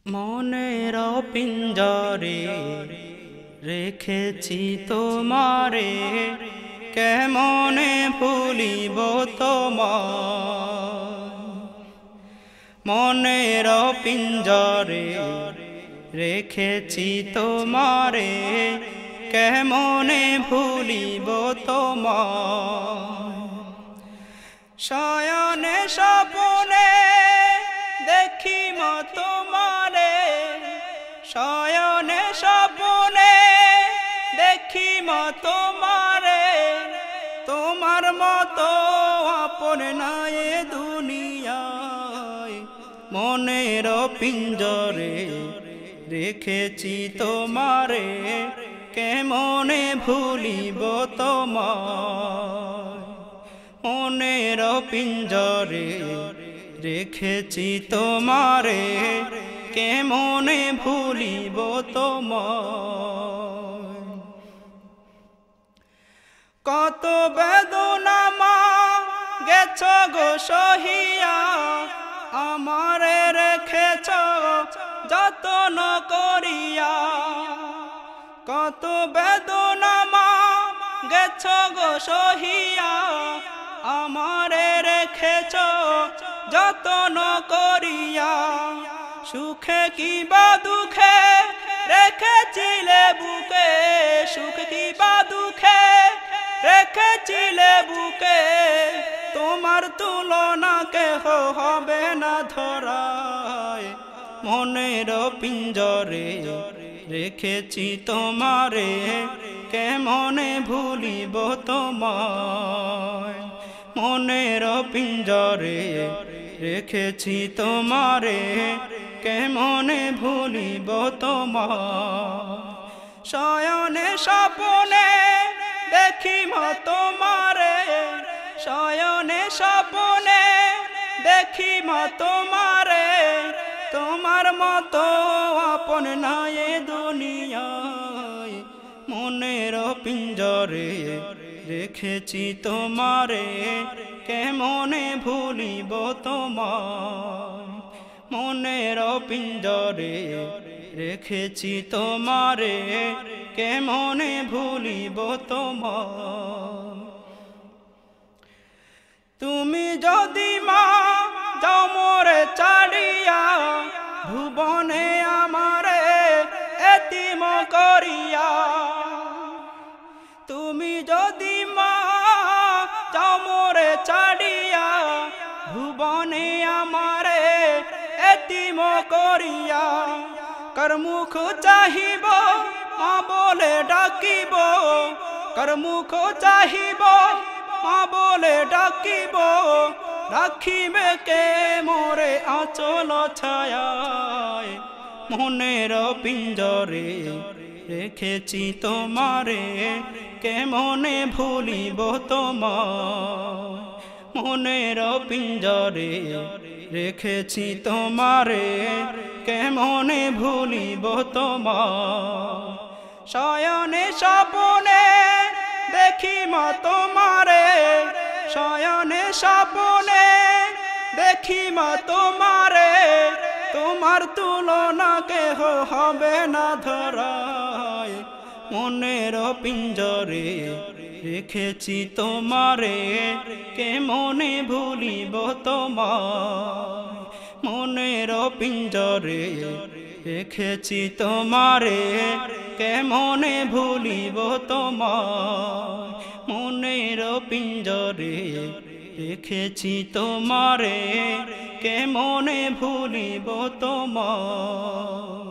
মনের পিঞ্জরে রেখেছি তোমারে, কেমনে ভুলিব তোমায়। মনের পিঞ্জরে রেখেছি তোমারে, কেমনে ভুলিব তোমায়। শয়নে স্বপ্নে দেখি তোমারে, শয়নে স্বপ্নে দেখি তোমারে। তোমার মতো আপন নাই দুনিয়ায়। মনের পিঞ্জরে রেখেছি তোমারে, কেমনে ভুলিব তোমায়। মনের পিঞ্জরে রেখেছি তোমারে, কেমনে ভুলিব তোমায়। কত বেদনা মা গেছ গো সহিয়া, আমারে রেখেছ যতন করিয়া। কত বেদনা মা গেছ গো সহিয়া, আমারে রেখেছ যতন করিয়া। সুখে কিবা দুঃখে রেখেছিলে বুকে, সুখ কিবা দুঃখে রেখেছিলে বুকে। তোমার তুলনা কেহ হবে না ধরায়। মনের পিঞ্জরে রেখেছি তোমারে, কেমনে ভুলিব তোমায়। মনের পিঞ্জরে রেখেছি তোমারে, কেমনে ভুলিব তোমায়। শয়নে স্বপ্নে দেখি তোমারে, শয়নে স্বপ্নে দেখি তোমারে। তোমার মতো আপন নাই দুনিয়ায়। মনের পিঞ্জরে রেখেছি তোমারে, কেমনে ভুলিব তোমায়। মনের পিঞ্জরে রেখেছি তোমারে, কেমনে ভুলিব তোমায়। তুমি যদি মা যাও মোরে ছাড়িয়া, ভুবনে আমারে এতিম করিয়া। তুমি যদি মা যাও মোরে ছাড়িয়া, ভুবনে আমারে এতিম করিয়া। কার মুখ চাহিব মা বলে ডাকিব, কার মুখ চাহিব মা বলে ডাকিব। রাখিবে কে মোরে আঁচল ছায়ায়। মনের পিঞ্জরে রেখেছি তোমারে, কেমনে ভুলিব তোমায়। মনের পিঞ্জরে রেখেছি তোমারে, কেমনে ভুলিব তোমায়। শয়নে স্বপ্নে দেখি তোমারে, শয়নে স্বপ্নে দেখি তোমারে। তোমার তুলনা কেহ হবে না ধরায়। মনের পিঞ্জরে রেখেছি তোমারে, কেমনে ভুলিব তোমায়। মনের পিঞ্জরে রেখেছি তোমারে, কেমনে ভুলিব তোমায়। মনের পিঞ্জরে রেখেছি তোমারে, কেমনে ভুলিব তোমায়।